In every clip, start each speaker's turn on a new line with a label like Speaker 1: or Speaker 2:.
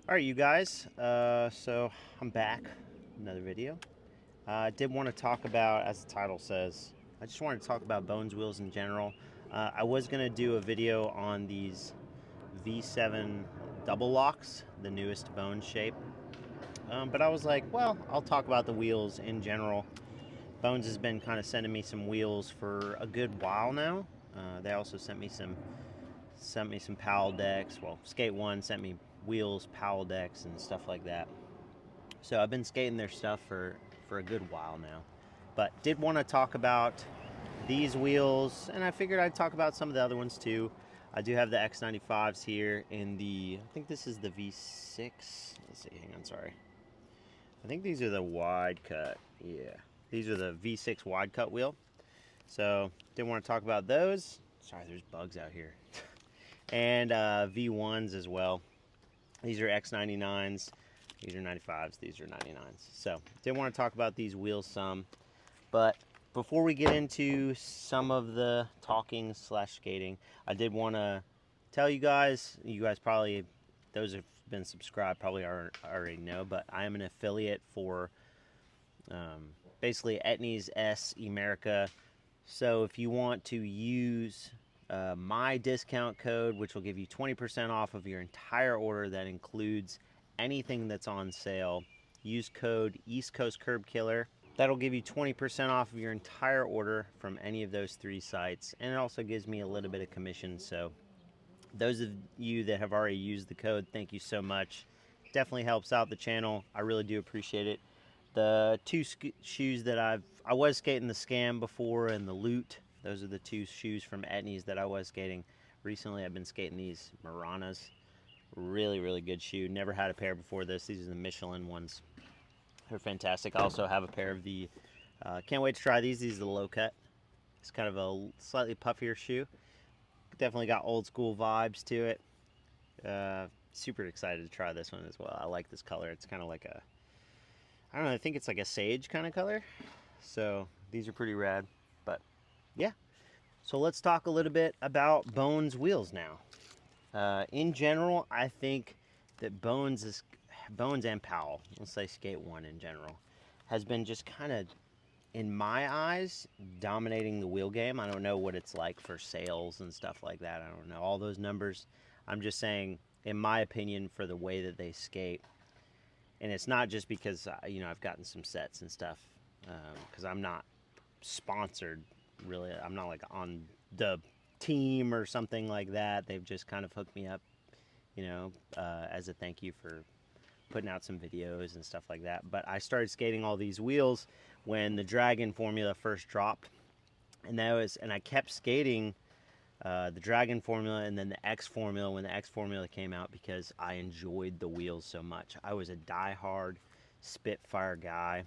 Speaker 1: All right, you guys. So I'm back, another video. I did want to talk about, as the title says, I just wanted to talk about Bones wheels in general. I was gonna do a video on these V7 double locks, the newest Bones shape, but I was like, well, I'll talk about the wheels in general. Bones has been kind of sending me some wheels for a good while now. They also sent me some Powell decks. Well, Skate One sent me wheels, Powell decks, and stuff like that. So I've been skating their stuff for a good while now. But did want to talk about these wheels, and I figured I'd talk about some of the other ones too. I do have the X95s here in the, I think this is the V6. Let's see, hang on, sorry. I think these are the wide cut. Yeah, these are the V6 wide cut wheel. So did want to talk about those. Sorry, there's bugs out here. And V1s as well. These are X99s. These are 95s. These are 99s. So did want to talk about these wheels some. But before we get into some of the talking slash skating, I did want to tell you guys probably, those have been subscribed probably already know, but I am an affiliate for basically Etnies S America. So if you want to use my discount code, which will give you 20% off of your entire order, that includes anything that's on sale, use code East Coast Curb Killer. That'll give you 20% off of your entire order from any of those three sites, and it also gives me a little bit of commission. So those of you that have already used the code, thank you so much. Definitely helps out the channel. I really do appreciate it. The two shoes that I was skating the Scam before and the Loot. Those are the two shoes from Etnies that I was skating. Recently I've been skating these Maranas. Really, really good shoe. Never had a pair before this. These are the Michelin ones. They're fantastic. I also have a pair of the, can't wait to try these. These are the low cut. It's kind of a slightly puffier shoe. Definitely got old school vibes to it. Super excited to try this one as well. I like this color. It's kind of like a, I don't know, I think it's like a sage kind of color. So these are pretty rad. But yeah. So let's talk a little bit about Bones wheels now. In general, I think that Bones and Powell, let's say Skate One in general, has been just kind of, in my eyes, dominating the wheel game. I don't know what it's like for sales and stuff like that. I don't know all those numbers. I'm just saying, in my opinion, for the way that they skate, and it's not just because I've gotten some sets and stuff, because I'm not sponsored really. I'm not like on the team or something like that. They've just kind of hooked me up, as a thank you for putting out some videos and stuff like that. But I started skating all these wheels when the Dragon formula first dropped, and I kept skating the Dragon formula and then the X formula when the X formula came out because I enjoyed the wheels so much. I was a diehard Spitfire guy.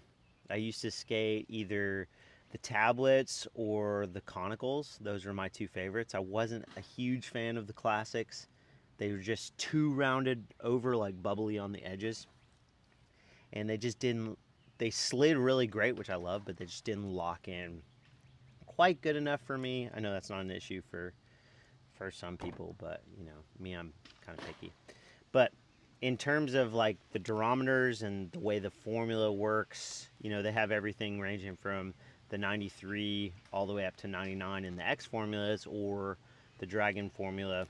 Speaker 1: I used to skate either the tablets or the conicals. Those were my two favorites. I wasn't a huge fan of the classics. They were just too rounded over, like bubbly on the edges, and they just didn't. They slid really great, which I love, but they just didn't lock in quite good enough for me. I know that's not an issue for some people, but me, I'm kind of picky. But in terms of like the durometers and the way the formula works, they have everything ranging from the 93 all the way up to 99 in the X formulas or the Dragon formula.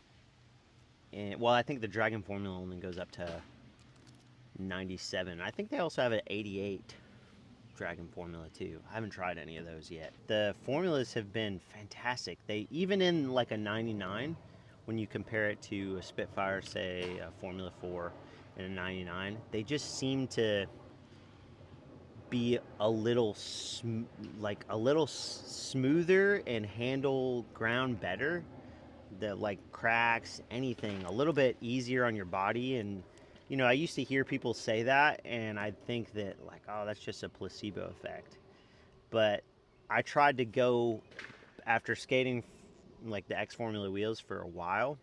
Speaker 1: And well, I think the Dragon formula only goes up to 97. I think they also have an 88 Dragon formula too. I haven't tried any of those yet. The formulas have been fantastic. They, even in like a 99, when you compare it to a Spitfire, say a Formula 4 and a 99, they just seem to be a little smoother and handle ground better. The like cracks, anything a little bit easier on your body. And I used to hear people say that, and I think that, like, oh, that's just a placebo effect. But I tried to go, after skating like the X Formula wheels for a while,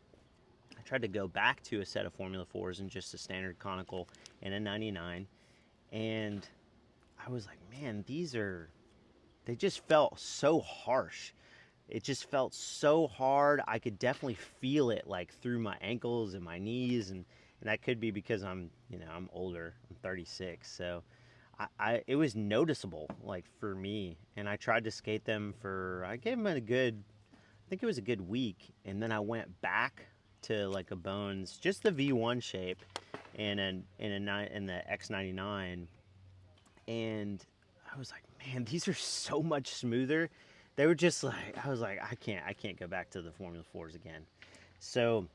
Speaker 1: I tried to go back to a set of Formula 4s and just a standard conical and a 99, and I was like, man, they just felt so harsh. It just felt so hard. I could definitely feel it like through my ankles and my knees, and and that could be because I'm older. I'm 36, so it was noticeable, like, for me. And I tried to skate them I gave them I think it was a good week, and then I went back to like a Bones, just the V1 shape, and in the X99, and I was like, man, these are so much smoother. They were just like, I was like, I can't go back to the Formula 4s again. So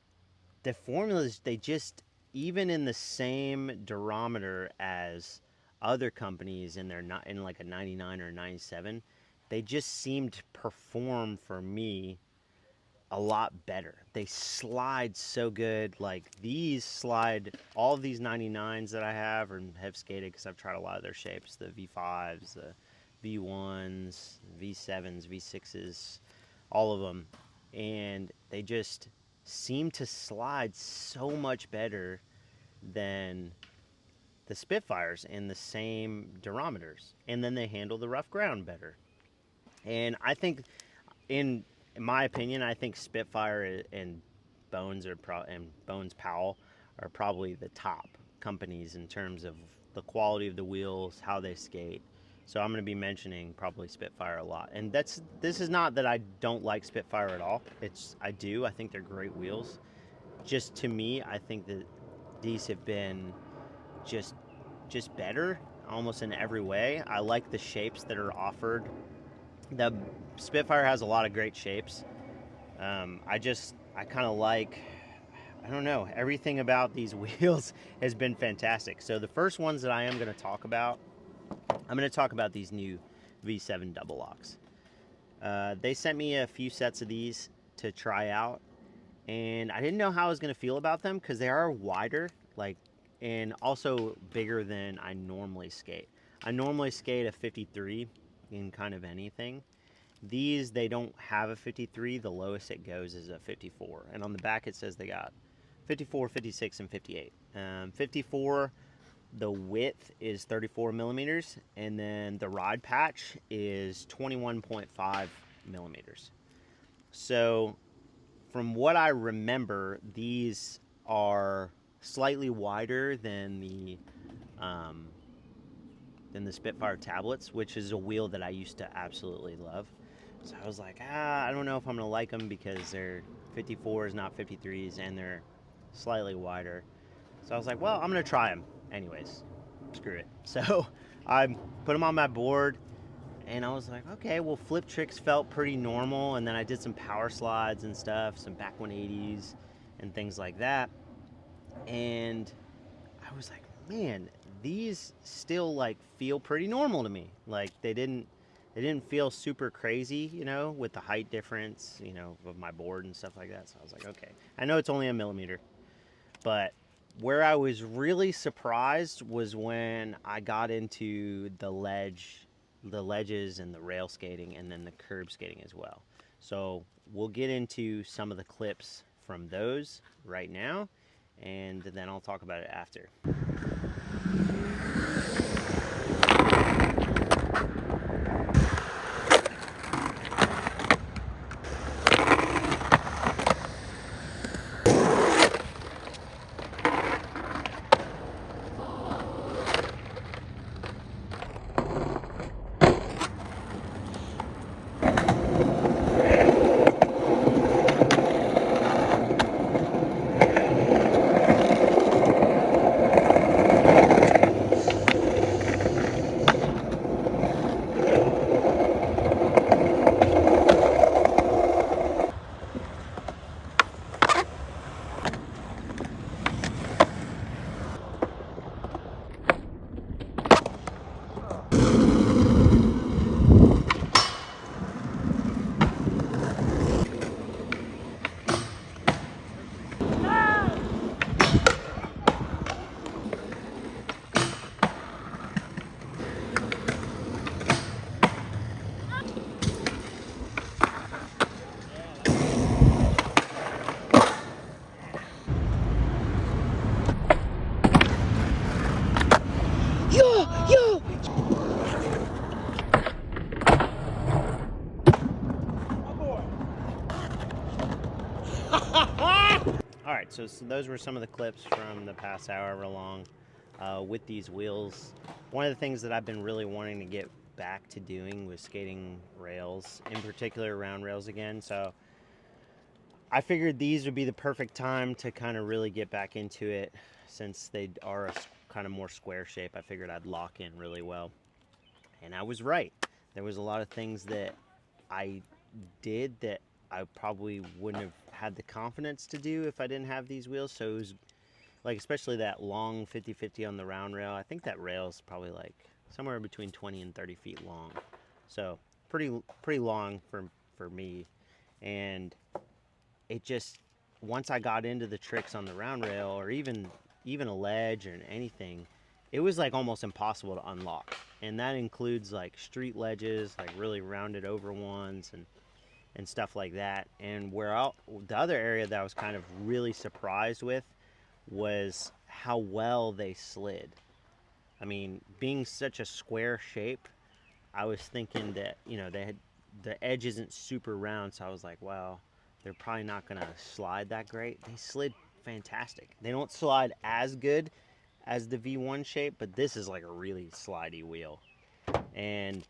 Speaker 1: the formulas, they just, even in the same durometer as other companies in in like a 99 or 97, they just seemed to perform for me a lot better. They slide so good. Like, these slide, all of these 99s that I have or have skated, because I've tried a lot of their shapes, the V5s, the V1s, V7s, V6s, all of them, and they just seem to slide so much better than the Spitfires in the same durometers, and then they handle the rough ground better. And I think, in my opinion, I think Spitfire and Bones and Bones Powell are probably the top companies in terms of the quality of the wheels, how they skate. So I'm going to be mentioning probably Spitfire a lot. And this is not that I don't like Spitfire at all. I do. I think they're great wheels. Just, to me, I think that these have been just better almost in every way. I like the shapes that are offered. The Spitfire has a lot of great shapes. I kind of like, I don't know, everything about these wheels has been fantastic. So the first ones that I am going to talk about, I'm going to talk about these new V7 double locks. They sent me a few sets of these to try out, and I didn't know how I was going to feel about them because they are wider, like, and also bigger than I normally skate. I normally skate a 53 in kind of anything. These, they don't have a 53. The lowest it goes is a 54. And on the back it says they got 54, 56, and 58. 54, the width is 34 millimeters, and then the ride patch is 21.5 millimeters. So from what I remember, these are slightly wider than the Spitfire tablets, which is a wheel that I used to absolutely love. So I was like, I don't know if I'm going to like them because they're 54s, not 53s, and they're slightly wider. So I was like, well, I'm going to try them anyways. Screw it. So I put them on my board, and I was like, okay, well, flip tricks felt pretty normal, and then I did some power slides and stuff, some back 180s and things like that. And I was like, man, these still, like, feel pretty normal to me. Like, they didn't feel super crazy, with the height difference, of my board and stuff like that. So I was like, okay, I know it's only a millimeter, but where I was really surprised was when I got into the ledges and the rail skating, and then the curb skating as well. So we'll get into some of the clips from those right now, and then I'll talk about it after. so those were some of the clips from the past however long with these wheels. One of the things that I've been really wanting to get back to doing was skating rails, in particular round rails again. So I figured these would be the perfect time to kind of really get back into it, since they are a kind of more square shape. I figured I'd lock in really well, and I was right. There was a lot of things that I did that I probably wouldn't have had the confidence to do if I didn't have these wheels. So it was like, especially that long 50/50 on the round rail. I think that rail is probably like somewhere between 20 and 30 feet long. So pretty long for me. And it just, once I got into the tricks on the round rail, or even a ledge or anything, it was like almost impossible to unlock. And that includes like street ledges, like really rounded over ones, and stuff like that. And the other area that I was kind of really surprised with was how well they slid. I mean, being such a square shape, I was thinking that, the edge isn't super round, so I was like, wow, they're probably not gonna slide that great. They slid fantastic. They don't slide as good as the V1 shape, but this is like a really slidey wheel. And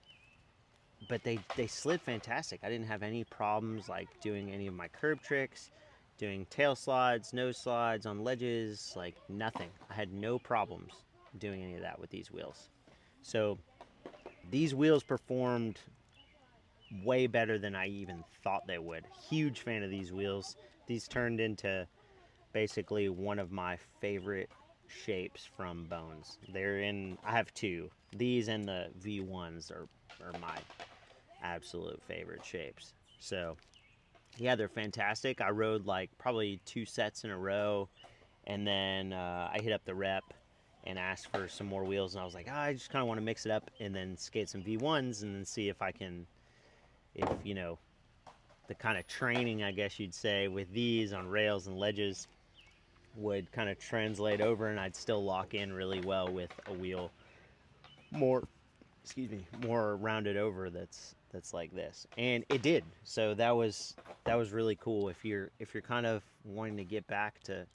Speaker 1: but they slid fantastic. I didn't have any problems like doing any of my curb tricks, doing tail slides, nose slides on ledges, like nothing. I had no problems doing any of that with these wheels. So these wheels performed way better than I even thought they would. Huge fan of these wheels. These turned into basically one of my favorite shapes from Bones. I have two. These and the V1s are my absolute favorite shapes. So yeah, they're fantastic. I rode like probably 2 sets in a row, and then I hit up the rep and asked for some more wheels, and I was like, I just kind of want to mix it up and then skate some V1s and then see if I can, if the kind of training, I guess you'd say, with these on rails and ledges would kind of translate over, and I'd still lock in really well with a wheel more, more rounded over that's like this. And it did. So that was really cool. If you're kind of wanting to get back to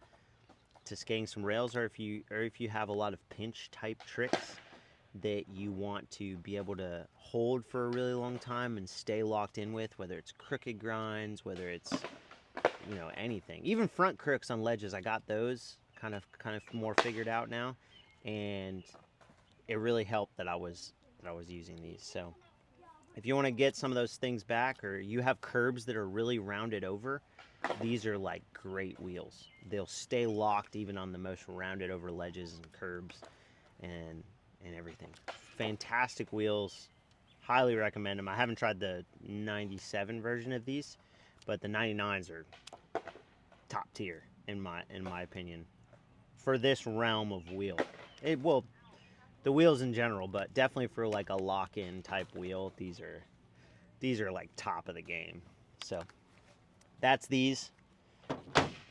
Speaker 1: skating some rails, or if you have a lot of pinch type tricks that you want to be able to hold for a really long time and stay locked in with, whether it's crooked grinds, whether it's anything, even front crooks on ledges, I got those kind of more figured out now, and it really helped that I was using these. So if you want to get some of those things back, or you have curbs that are really rounded over, these are like great wheels. They'll stay locked even on the most rounded over ledges and curbs and everything. Fantastic wheels. Highly recommend them. I haven't tried the 97 version of these, but the 99s are top tier in my opinion for this realm of wheel. Well, the wheels in general, but definitely for like a lock-in type wheel, these are like top of the game. So that's these.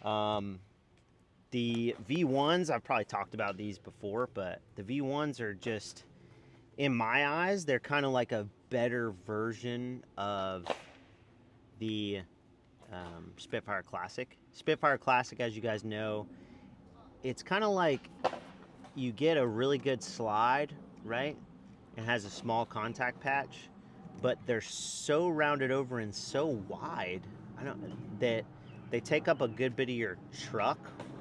Speaker 1: The V1s, I've probably talked about these before, but the V1s are just, in my eyes, they're kind of like a better version of the Spitfire Classic. Spitfire Classic, as you guys know, it's kind of like you get a really good slide, right? It has a small contact patch, but they're so rounded over and so wide, that they take up a good bit of your truck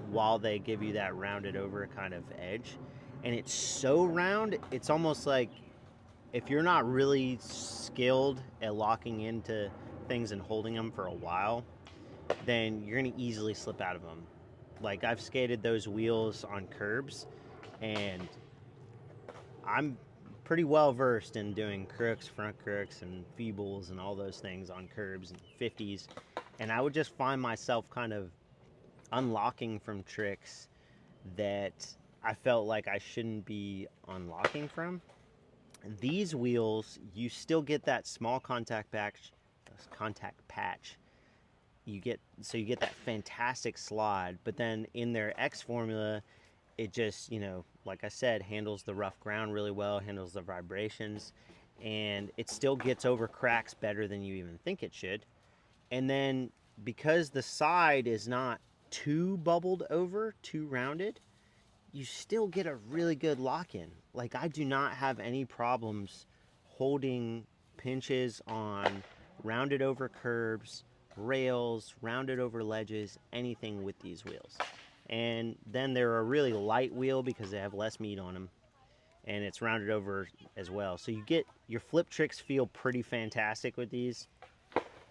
Speaker 1: while they give you that rounded over kind of edge. And it's so round, it's almost like, if you're not really skilled at locking into things and holding them for a while, then you're going to easily slip out of them. Like, I've skated those wheels on curbs, and I'm pretty well versed in doing crooks, front crooks, and feebles and all those things on curbs and 50s. And I would just find myself kind of unlocking from tricks that I felt like I shouldn't be unlocking from. These wheels, you still get that small contact patch. You get that fantastic slide, but then in their X formula, it just, like I said, handles the rough ground really well, handles the vibrations, and it still gets over cracks better than you even think it should. And then because the side is not too bubbled over, too rounded, you still get a really good lock-in. Like, I do not have any problems holding pinches on rounded over curbs, rails, rounded over ledges, anything with these wheels. And then they're a really light wheel because they have less meat on them, and it's rounded over as well. So you get your flip tricks feel pretty fantastic with these.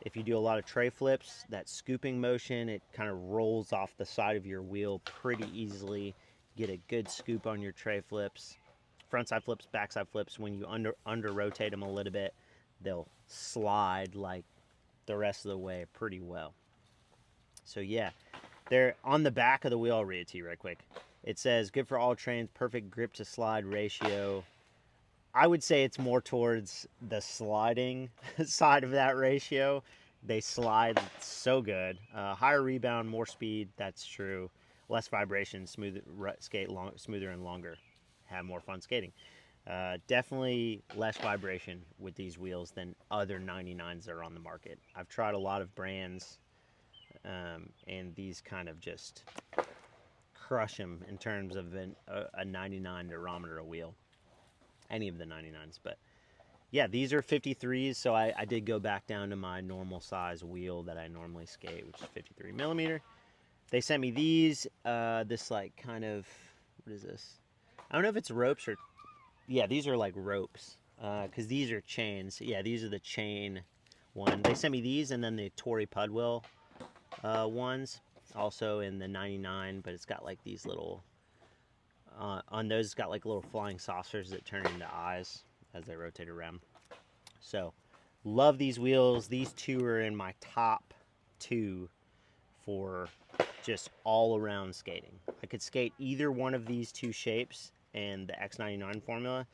Speaker 1: If you do a lot of tray flips, that scooping motion, it kind of rolls off the side of your wheel pretty easily. Get a good scoop on your tray flips. Front side flips, back side flips, when you under rotate them a little bit, they'll slide like the rest of the way pretty well. So yeah, they're on the back of the wheel. I'll read it to you right quick. It says, good for all trains, perfect grip to slide ratio. I would say it's more towards the sliding side of that ratio. They slide so good. Higher rebound, more speed, that's true. Less vibration, smoother and longer. Have more fun skating. Definitely less vibration with these wheels than other 99s that are on the market. I've tried a lot of brands, and these kind of just crush them in terms of a 99 durometer wheel. Any of the 99s, but yeah, these are 53s, so I did go back down to my normal size wheel that I normally skate, which is 53 millimeter. They sent me these, this like kind of, what is this? I don't know if it's ropes or, yeah, these are like ropes, because these are chains. Yeah, these are the chain one. They sent me these, and then the Tory Pudwell ones, also in the 99, but it's got like these little, on those it's got like little flying saucers that turn into eyes as they rotate around. So love these wheels. These two are in my top 2 for just all around skating. I could skate either one of these 2 shapes and the X99 formula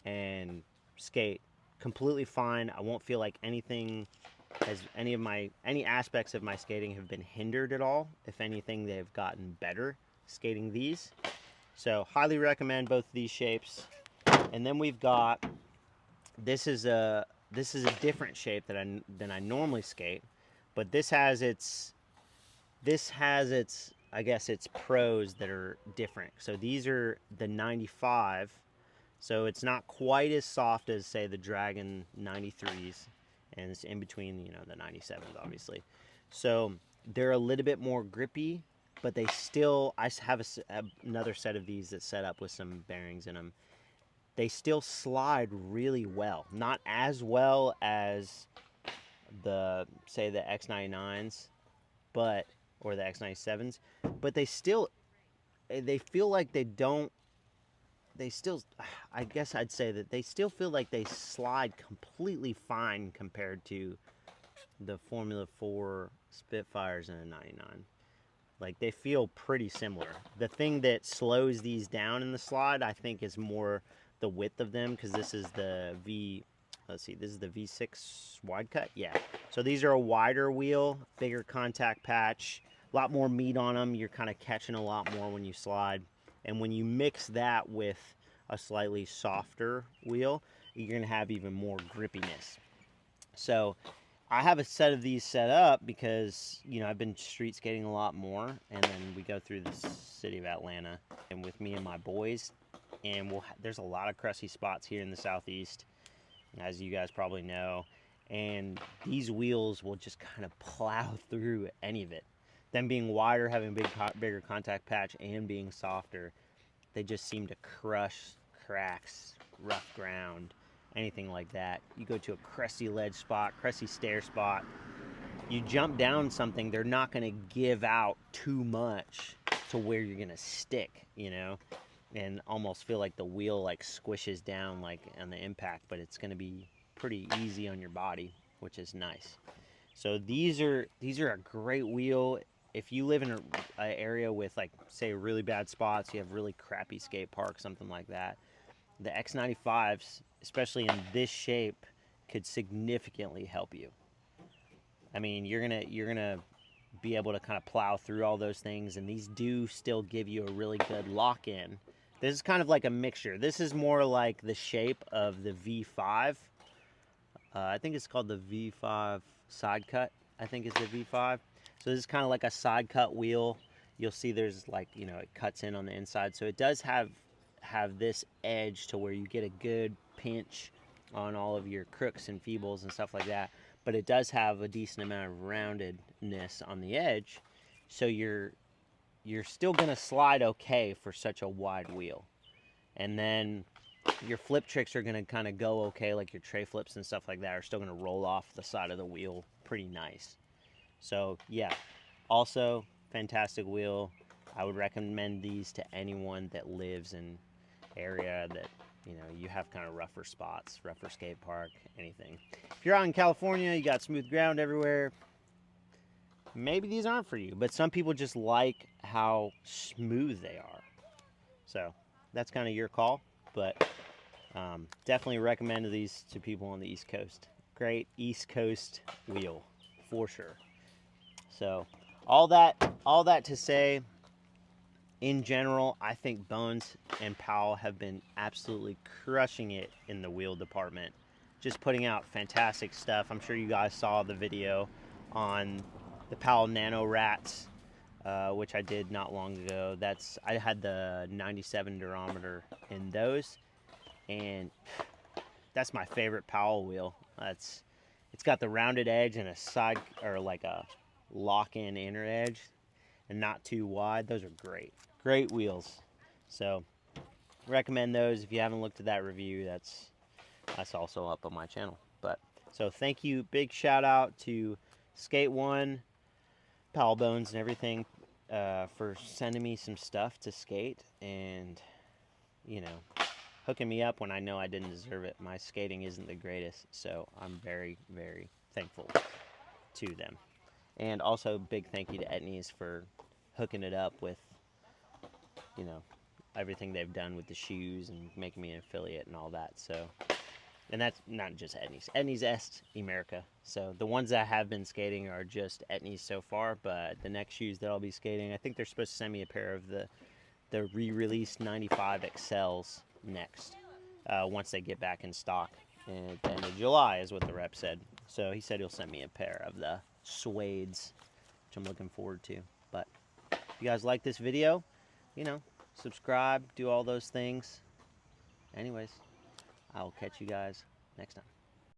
Speaker 1: and skate completely fine. I won't feel like any aspects of my skating have been hindered at all. If anything, they've gotten better skating these. So highly recommend both of these shapes. And then we've got, this is a different shape than I normally skate, but this has its I guess its pros that are different. So these are the 95, so it's not quite as soft as say the Dragon 93s, and it's in between, the 97s obviously. So they're a little bit more grippy, but they still, I have another set of these that's set up with some bearings in them. They still slide really well. Not as well as the, say, the X99s, or the X97s, but they feel like I guess I'd say that they still feel like they slide completely fine compared to the Formula 4 Spitfires in a 99. Like, they feel pretty similar. The thing that slows these down in the slide, I think, is more the width of them, because this is the this is the V6 wide cut. Yeah. So these are a wider wheel, bigger contact patch, a lot more meat on them. You're kind of catching a lot more when you slide. And when you mix that with a slightly softer wheel, you're going to have even more grippiness. So I have a set of these set up because, I've been street skating a lot more, and then we go through the city of Atlanta and with me and my boys, and there's a lot of crusty spots here in the Southeast, as you guys probably know, and these wheels will just kind of plow through any of it. Them being wider, having bigger contact patch, and being softer, they just seem to crush cracks, rough ground, anything like that. You go to a crusty ledge spot, crusty stair spot, you jump down something, they're not going to give out too much to where you're going to stick, and almost feel like the wheel like squishes down like on the impact, but it's going to be pretty easy on your body, which is nice. So these are a great wheel. If you live in an area with, like, say, really bad spots, you have really crappy skate park, something like that, the X95s, especially in this shape, could significantly help you. I mean, you're gonna be able to kind of plow through all those things, and these do still give you a really good lock-in. This is kind of like a mixture. This is more like the shape of the V5. I think it's called the V5 side cut, I think is the V5. So this is kind of like a side cut wheel. you'll see there's like, you know, it cuts in on the inside. So it does have this edge to where you get a good pinch on all of your crooks and feebles and stuff like that. But it does have a decent amount of roundedness on the edge. So you're still gonna slide okay for such a wide wheel. And then your flip tricks are gonna kind of go okay, like your tray flips and stuff like that are still gonna roll off the side of the wheel pretty nice. So yeah, also fantastic wheel. I would recommend these to anyone that lives in area that, you know, you have kind of rougher spots, rougher skate park, anything. If you're out in California, you got smooth ground everywhere, maybe these aren't for you, but some people just like how smooth they are. So that's kind of your call, but definitely recommend these to people on the East Coast. Great East Coast wheel for sure. So all that to say, in general, I think Bones and Powell have been absolutely crushing it in the wheel department. Just putting out fantastic stuff. I'm sure you guys saw the video on the Powell Nano Rats, which I did not long ago. I had the 97 durometer in those, and that's my favorite Powell wheel. It's got the rounded edge and a side, or like a lock-in inner edge, and not too wide. Those are great wheels. So recommend those. If you haven't looked at that review, that's also up on my channel. But so thank you, big shout out to Skate One, Powell Bones, and everything for sending me some stuff to skate, and you know, hooking me up when I know I didn't deserve it. My skating isn't the greatest, so I'm very, very thankful to them. And also big thank you to Etnies for hooking it up with, you know, everything they've done with the shoes and making me an affiliate and all that. So, and that's not just Etnies. Etnies Est America. So the ones that have been skating are just Etnies so far, but the next shoes that I'll be skating, I think they're supposed to send me a pair of the re-released 95 XLs next, once they get back in stock at the end of July, is what the rep said. So he said he'll send me a pair of the suedes, which I'm looking forward to. But if you guys like this video, you know, subscribe, do all those things. Anyways, I'll catch you guys next time.